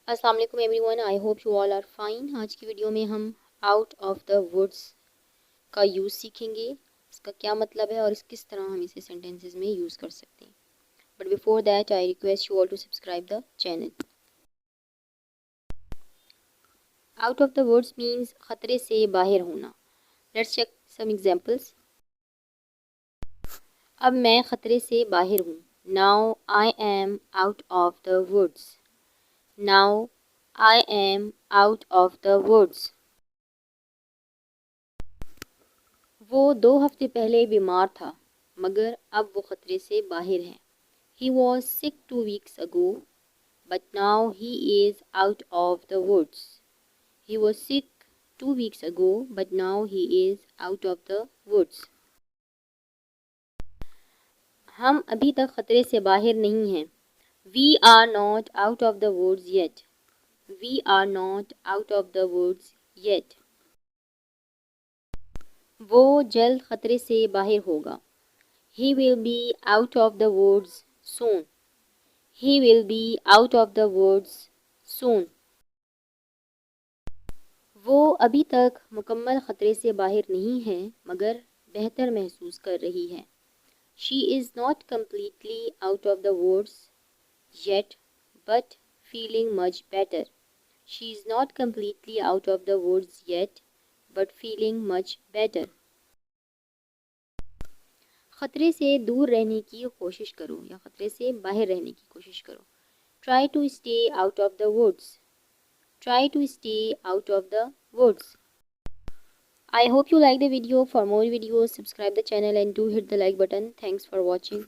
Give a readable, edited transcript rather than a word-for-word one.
अस्सलाम वालेकुम everyone, I hope you all are fine. आज की वीडियो में हम आउट ऑफ द वुड्स का यूज़ सीखेंगे। इसका क्या मतलब है और किस तरह हम इसे सेंटेंसेस में यूज़ कर सकते हैं। But before that I request you all to subscribe the channel. Out of the woods means ख़तरे से बाहर होना। Let's check some examples. अब मैं ख़तरे से बाहर हूँ। Now I am out of the woods. Now I am out of the woods. वो 2 हफ्ते पहले बीमार था, मगर अब वो ख़तरे से बाहर है। He was sick 2 weeks ago, but now he is out of the woods. He was sick 2 weeks ago, but now he is out of the woods. हम अभी तक ख़तरे से बाहर नहीं हैं। We are not out of the woods yet. We are not out of the woods yet. वो जल्द ख़तरे से बाहर होगा। He will be out of the woods soon. He will be out of the woods soon. वो अभी तक मुकम्मल ख़तरे से बाहर नहीं है, मगर बेहतर महसूस कर रही है। She is not completely out of the woods yet, but feeling much better. She is not completely out of the woods yet, but feeling much better. ख़तरे से दूर रहने की कोशिश करो या ख़तरे से बाहर रहने की कोशिश करो। Try to stay out of the woods. Try to stay out of the woods. I hope you like the video. For more videos, subscribe the channel and do hit the like button. Thanks for watching.